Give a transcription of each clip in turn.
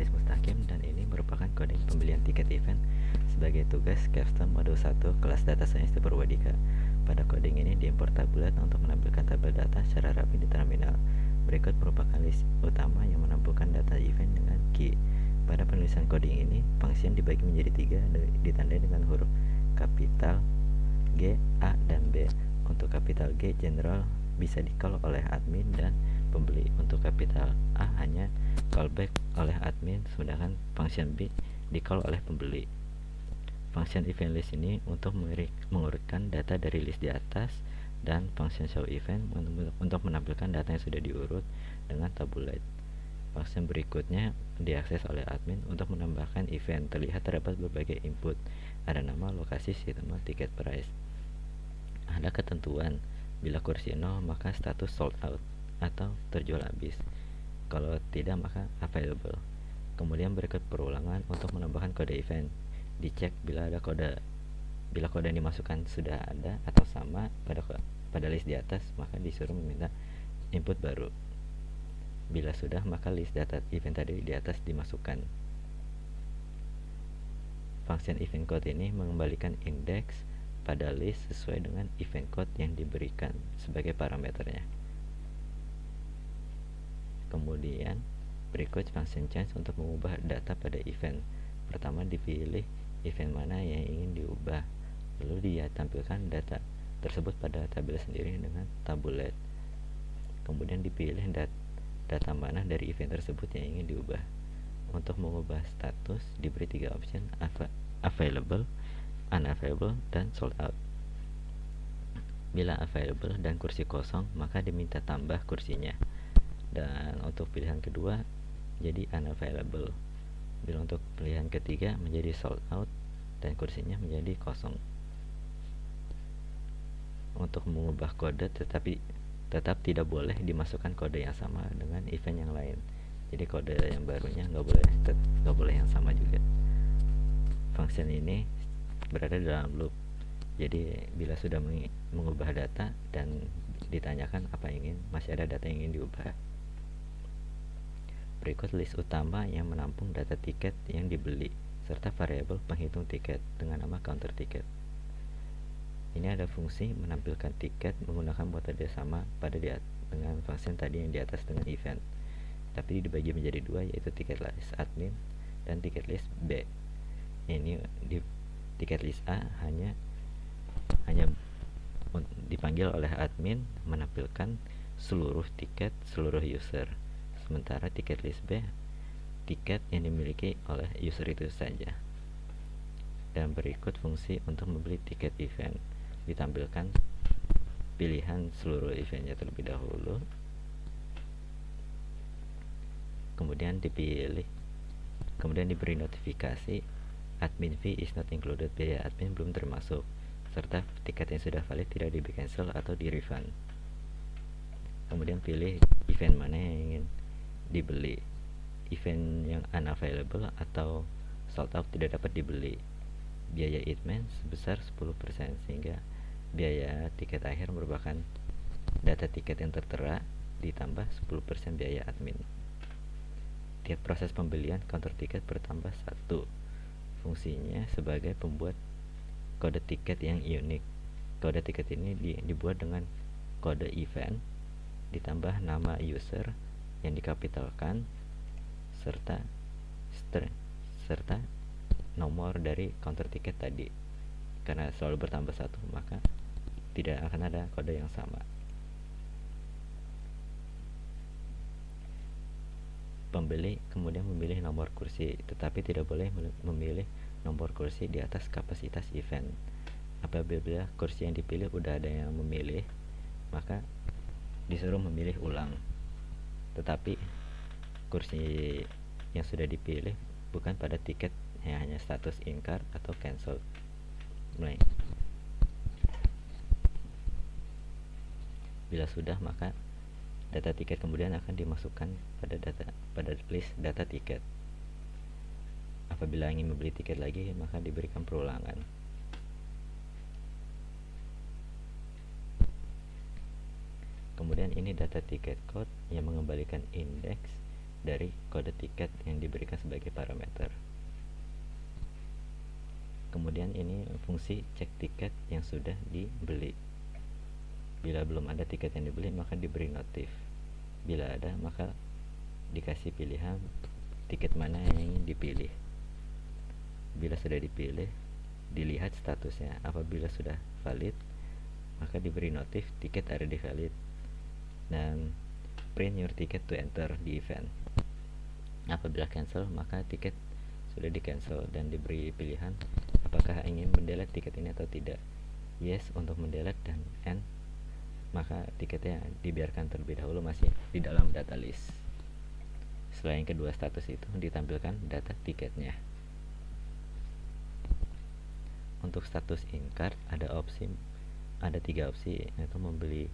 Hafiz Mustaqim dan ini merupakan coding pembelian tiket event sebagai tugas capstone modul 1 kelas data science di Purwadika. Pada coding ini diimport tabulat untuk menampilkan tabel data secara rapi di terminal. Berikut merupakan list utama yang menampilkan data event dengan key. Pada penulisan coding ini, function dibagi menjadi 3 ditandai dengan huruf kapital G, A, dan B. Untuk kapital G general bisa di-call oleh admin dan pembeli. Untuk kapital A hanya callback oleh admin, sedangkan function B di-call oleh pembeli. Function event list ini untuk mengurutkan data dari list di atas, dan function show event untuk menampilkan data yang sudah diurut dengan tabulate. Function berikutnya diakses oleh admin untuk menambahkan event. Terlihat terdapat berbagai input, ada nama, lokasi, sistem, tiket price. Ada ketentuan, bila kursi 0 maka status sold out atau terjual habis, kalau tidak maka available. Kemudian berikut perulangan untuk menambahkan kode event. Dicek bila kode yang dimasukkan sudah ada atau sama pada list di atas, maka disuruh meminta input baru. Bila sudah, maka list data event tadi di atas dimasukkan. Function event code ini mengembalikan indeks pada list sesuai dengan event code yang diberikan sebagai parameternya. Kemudian berikut function change untuk mengubah data pada event. Pertama dipilih event mana yang ingin diubah, lalu dia tampilkan data tersebut pada tabel sendiri dengan tabulate. Kemudian dipilih data mana dari event tersebut yang ingin diubah. Untuk mengubah status diberi 3 option: available, unavailable, dan sold out. Bila available dan kursi kosong, maka diminta tambah kursinya. Dan untuk pilihan kedua jadi unavailable. Bila untuk pilihan ketiga menjadi sold out dan kursinya menjadi kosong. Untuk mengubah kode tetap tidak boleh dimasukkan kode yang sama dengan event yang lain. Jadi kode yang barunya nggak boleh yang sama juga. Function ini berada dalam loop. Jadi bila sudah mengubah data dan ditanyakan masih ada data yang ingin diubah. Berikut list utama yang menampung data tiket yang dibeli serta variabel penghitung tiket dengan nama counter tiket. Ini ada fungsi menampilkan tiket menggunakan metode sama dengan function tadi yang di atas dengan event, tapi dibagi menjadi 2, yaitu tiket list admin dan tiket list B. Ini di tiket list A hanya dipanggil oleh admin menampilkan seluruh tiket seluruh user, sementara tiket list B tiket yang dimiliki oleh user itu saja. Dan berikut fungsi untuk membeli tiket event. Ditampilkan pilihan seluruh eventnya terlebih dahulu, kemudian diberi notifikasi admin fee is not included, biaya admin belum termasuk, serta tiket yang sudah valid tidak di cancel atau di refund. Kemudian pilih event mana yang ingin dibeli. Event yang unavailable atau sold out tidak dapat dibeli. Biaya admin sebesar 10%, sehingga biaya tiket akhir merupakan data tiket yang tertera ditambah 10% biaya admin. Tiap proses pembelian counter tiket bertambah 1. Fungsinya sebagai pembuat kode tiket yang unik. Kode tiket ini dibuat dengan kode event ditambah nama user yang dikapitalkan serta nomor dari counter tiket tadi. Karena selalu bertambah 1, maka tidak akan ada kode yang sama. Pembeli kemudian memilih nomor kursi, tetapi tidak boleh memilih nomor kursi di atas kapasitas event. Apabila kursi yang dipilih udah ada yang memilih, maka disuruh memilih ulang. Tetapi kursi yang sudah dipilih bukan pada tiket yang hanya status in-card atau cancel. Bila sudah, maka data tiket kemudian akan dimasukkan pada list data tiket. Apabila ingin membeli tiket lagi, maka diberikan perulangan. Kemudian ini data tiket code yang mengembalikan indeks dari kode tiket yang diberikan sebagai parameter. Kemudian ini fungsi cek tiket yang sudah dibeli. Bila belum ada tiket yang dibeli, maka diberi notif. Bila ada, maka dikasih pilihan tiket mana yang ingin dipilih. Bila sudah dipilih, dilihat statusnya. Apabila sudah valid, maka diberi notif tiket already valid dan print your ticket to enter di event. Apabila cancel, maka tiket sudah di cancel dan diberi pilihan apakah ingin mendelete tiket ini atau tidak. Yes untuk mendelete dan N maka tiketnya dibiarkan terlebih dahulu masih di dalam data list. Selain kedua status itu ditampilkan data tiketnya. Untuk status in-cart ada tiga opsi, yaitu membeli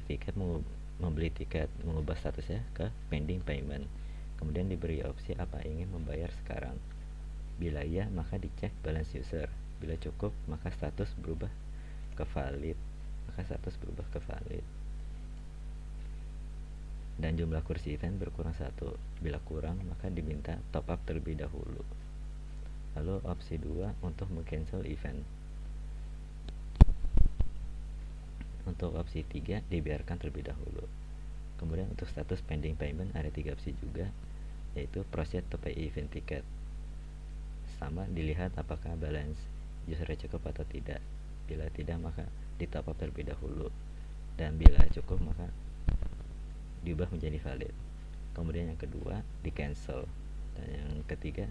tiket, mengubah statusnya ke pending payment. Kemudian diberi opsi apa ingin membayar sekarang. Bila iya, maka dicek balance user. Bila cukup, maka status berubah ke valid. Dan jumlah kursi event berkurang 1. Bila kurang, maka diminta top up terlebih dahulu. Lalu opsi 2 untuk meng-cancel event. Untuk opsi 3 dibiarkan terlebih dahulu. Kemudian untuk status pending payment ada 3 opsi juga, yaitu proceed to pay event ticket. Sama, dilihat apakah balance usernya cukup atau tidak. Bila tidak, maka di top up terlebih dahulu, dan bila cukup maka diubah menjadi valid. Kemudian yang kedua di cancel, dan yang ketiga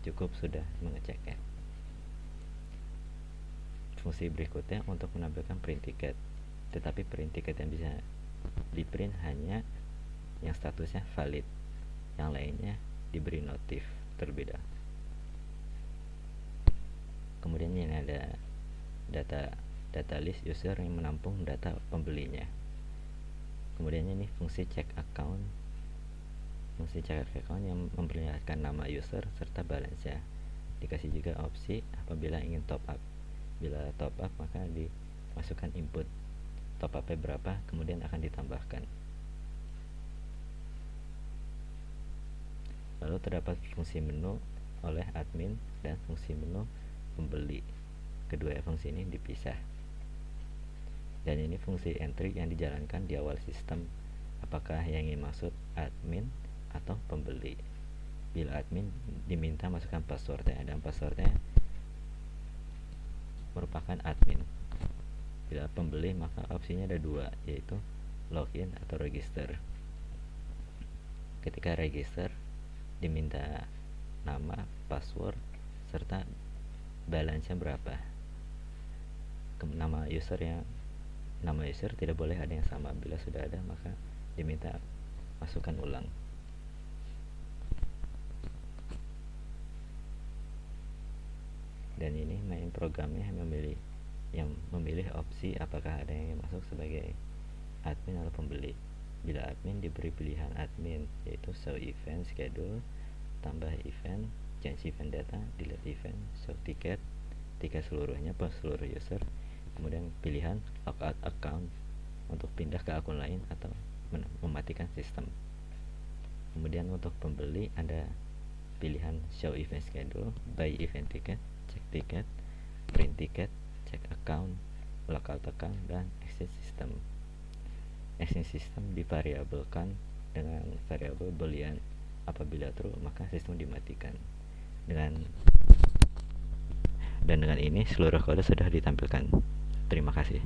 cukup sudah mengeceknya. Fungsi berikutnya untuk menampilkan print ticket, tetapi print ticket yang bisa di print hanya yang statusnya valid, yang lainnya diberi notif terlebih dahulu. Kemudian ini ada data list user yang menampung data pembelinya. Kemudian ini fungsi check account yang memperlihatkan nama user serta balance-nya. Dikasih juga opsi apabila ingin top up. Bila top up maka dimasukkan input top up-nya berapa, kemudian akan ditambahkan. Lalu terdapat fungsi menu oleh admin dan fungsi menu pembeli. Kedua fungsi ini dipisah. Dan ini fungsi entry yang dijalankan di awal sistem, apakah yang ingin masuk admin atau pembeli. Bila admin diminta masukkan passwordnya, dan passwordnya merupakan admin. Bila pembeli maka opsinya ada 2, yaitu login atau register. Ketika register diminta nama, password, serta balance-nya berapa. Nama user tidak boleh ada yang sama. Bila sudah ada maka diminta masukkan ulang. Dan ini main programnya yang memilih opsi apakah ada yang masuk sebagai admin atau pembeli. Bila admin diberi pilihan admin, yaitu show event schedule, tambah event, change event data, delete event, show tiket seluruhnya per seluruh user. Kemudian pilihan logout account untuk pindah ke akun lain atau mematikan sistem. Kemudian untuk pembeli ada pilihan show event schedule, buy event ticket, check ticket, print ticket, check account, logout account, dan exit system. Exit system divariabelkan dengan variabel boolean. Apabila true maka sistem dimatikan. Dan dengan ini seluruh kode sudah ditampilkan. Terima kasih.